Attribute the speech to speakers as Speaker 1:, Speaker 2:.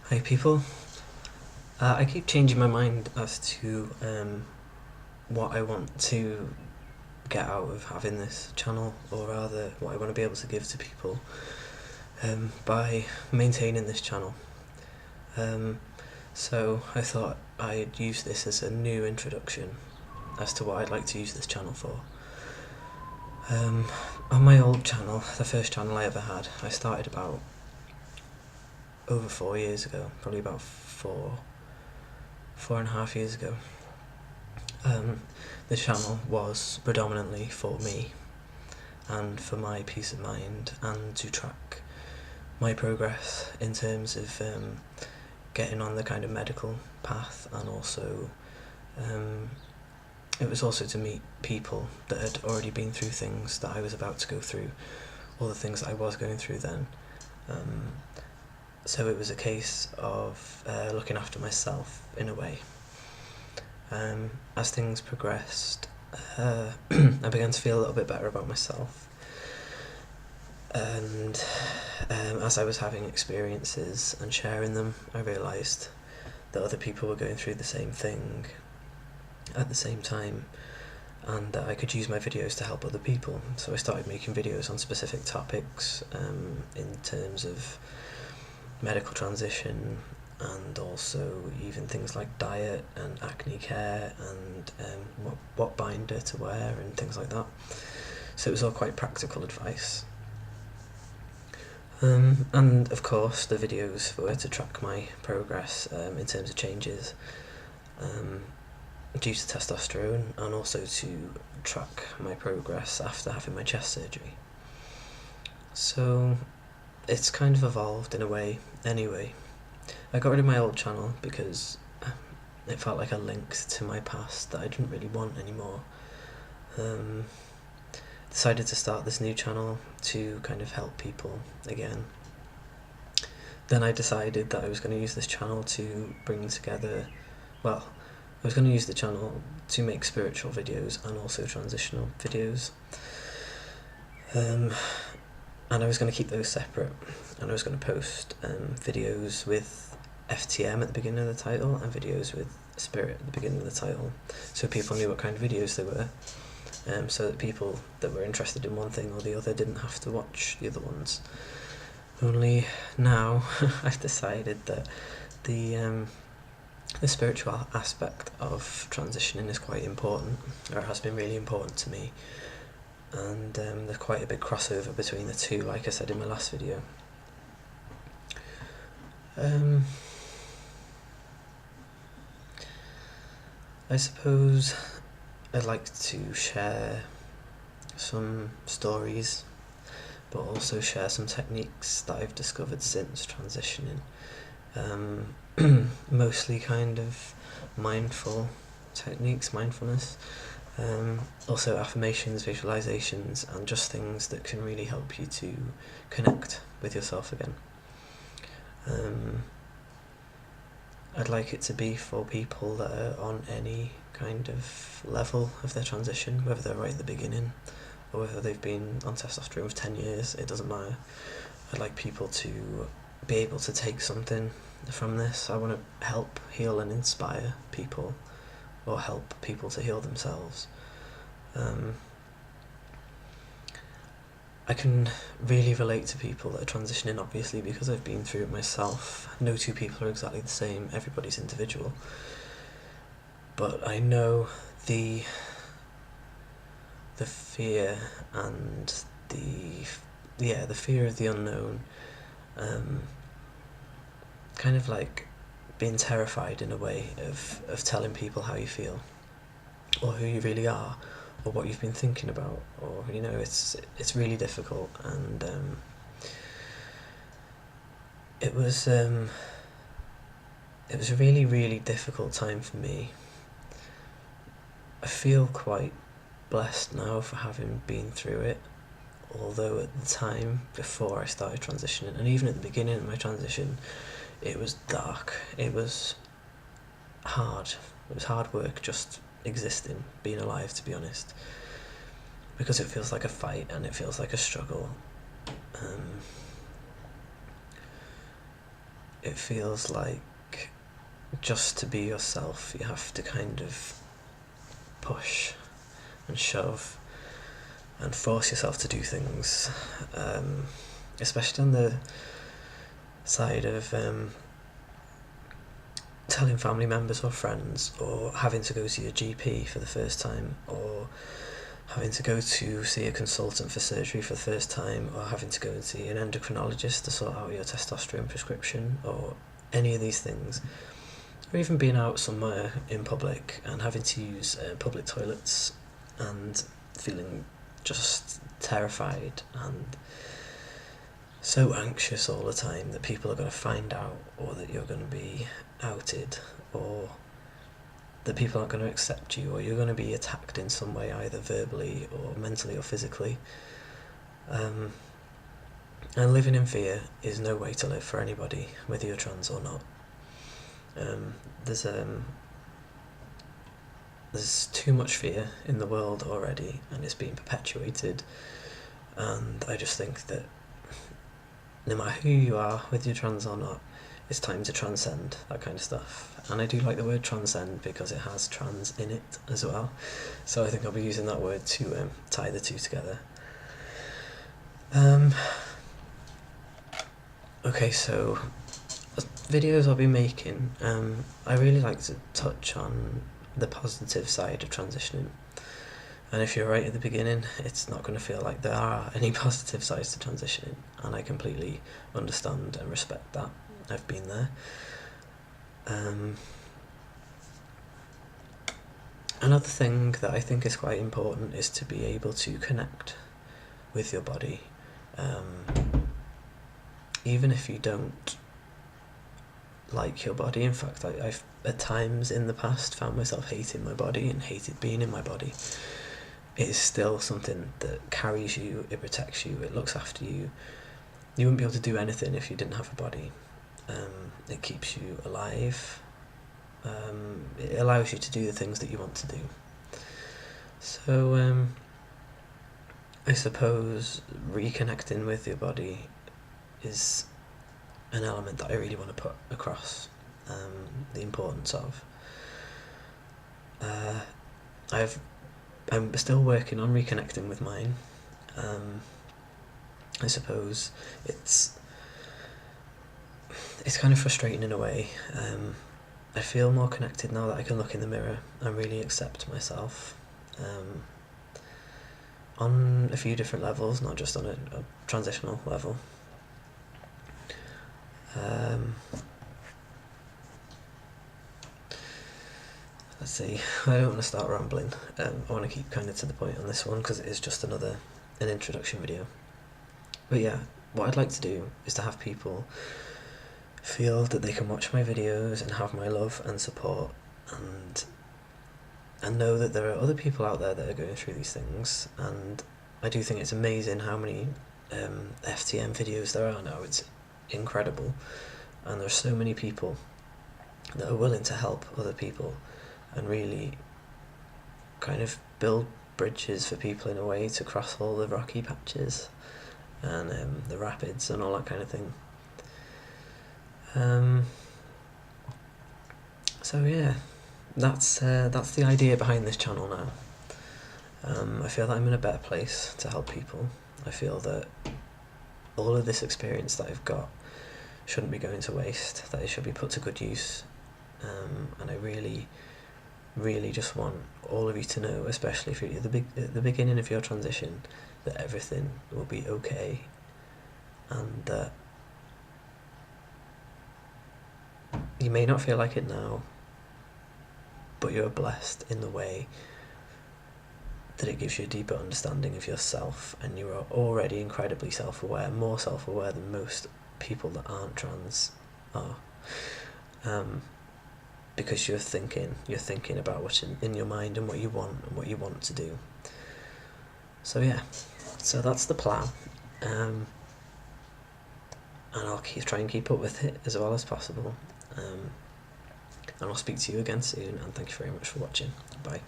Speaker 1: Hi people. I keep changing my mind as to what I want to get out of having this channel, or rather what I want to be able to give to people by maintaining this channel. So I thought I'd use this as a new introduction as to what I'd like to use this channel for. On my old channel, the first channel I ever had, I started about over 4 years ago, probably about 4.5 years ago. The channel was predominantly for me and for my peace of mind, and to track my progress in terms of getting on the kind of medical path, and also it was also to meet people that had already been through things that I was about to go through, or the things that I was going through then. So it was a case of looking after myself in a way. As things progressed, I began to feel a little bit better about myself, and as I was having experiences and sharing them, I realised that other people were going through the same thing at the same time, and that I could use my videos to help other people. So I started making videos on specific topics in terms of medical transition, and also even things like diet and acne care, and what binder to wear and things like that. So it was all quite practical advice. And of course the videos were to track my progress in terms of changes due to testosterone, and also to track my progress after having my chest surgery. So it's kind of evolved in a way anyway. I got rid of my old channel because it felt like a link to my past that I didn't really want anymore. Decided to start this new channel to kind of help people again. Then I decided that I was going to use this channel to bring together, well, I was going to use the channel to make spiritual videos and also transitional videos. And I was going to keep those separate, and I was going to post videos with FTM at the beginning of the title and videos with spirit at the beginning of the title, so people knew what kind of videos they were, so that people that were interested in one thing or the other didn't have to watch the other ones. Only now I've decided that the spiritual aspect of transitioning is quite important, or it has been really important to me, and there's quite a big crossover between the two, like I said in my last video. I suppose I'd like to share some stories, but also share some techniques that I've discovered since transitioning. Mostly kind of mindful techniques, mindfulness, also affirmations, visualizations, and just things that can really help you to connect with yourself again. I'd like it to be for people that are on any kind of level of their transition, whether they're right at the beginning or whether they've been on testosterone for 10 years, it doesn't matter. I'd like people to be able to take something from this. I want to help heal and inspire people, or help people to heal themselves. I can really relate to people that are transitioning, obviously, because I've been through it myself. No two people are exactly the same, everybody's individual. But I know the fear and the fear of the unknown, kind of like being terrified in a way of telling people how you feel, or who you really are, or what you've been thinking about, or it's really difficult. And it was a really, really difficult time for me. I feel quite blessed now for having been through it, although at the time before I started transitioning, and even at the beginning of my transition, it was dark, it was hard, it was hard work just existing, being alive, to be honest, because it feels like a fight and it feels like a struggle. it feels like just to be yourself you have to kind of push and shove and force yourself to do things, especially on the side of telling family members or friends, or having to go to your GP for the first time, or having to go to see a consultant for surgery for the first time, or having to go and see an endocrinologist to sort out your testosterone prescription, or any of these things, or even being out somewhere in public and having to use public toilets and feeling just terrified and so anxious all the time that people are going to find out, or that you're going to be outed, or that people aren't going to accept you, or you're going to be attacked in some way, either verbally or mentally or physically. And living in fear is no way to live for anybody, whether you're trans or not. There's too much fear in the world already, and it's being perpetuated. And I just think that no matter who you are, whether you're trans or not, it's time to transcend that kind of stuff. And I do like the word transcend because it has trans in it as well. So I think I'll be using that word to tie the two together. Okay, so videos I'll be making, I really like to touch on the positive side of transitioning. And if you're right at the beginning, it's not going to feel like there are any positive sides to transitioning, and I completely understand and respect that. I've been there. Another thing that I think is quite important is to be able to connect with your body, even if you don't like your body. In fact, I've at times in the past found myself hating my body and hated being in my body. It is still something that carries you, it protects you, it looks after you. You wouldn't be able to do anything if you didn't have a body. It keeps you alive. It allows you to do the things that you want to do. So I suppose reconnecting with your body is an element that I really want to put across, the importance of. I'm still working on reconnecting with mine. I suppose it's kind of frustrating in a way. I feel more connected now that I can look in the mirror and really accept myself, on a few different levels, not just on a transitional level. Let's see, I don't want to start rambling. I want to keep kind of to the point on this one because it is just an introduction video. But yeah, what I'd like to do is to have people feel that they can watch my videos and have my love and support, and know that there are other people out there that are going through these things. And I do think it's amazing how many FTM videos there are now. It's incredible, and there's so many people that are willing to help other people and really kind of build bridges for people in a way to cross all the rocky patches and the rapids and all that kind of thing. So yeah, that's the idea behind this channel now. I feel that I'm in a better place to help people. I feel that all of this experience that I've got shouldn't be going to waste, that it should be put to good use. And I really, really just want all of you to know, especially if you're at the beginning of your transition, that everything will be okay, and that you may not feel like it now, but you're blessed in the way that it gives you a deeper understanding of yourself, and you are already incredibly self-aware, more self-aware than most people that aren't trans are, because you're thinking about what's in your mind and what you want to do. So yeah, so that's the plan, and I'll try and keep up with it as well as possible, and I'll speak to you again soon, and thank you very much for watching. Bye.